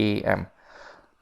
AM.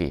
day.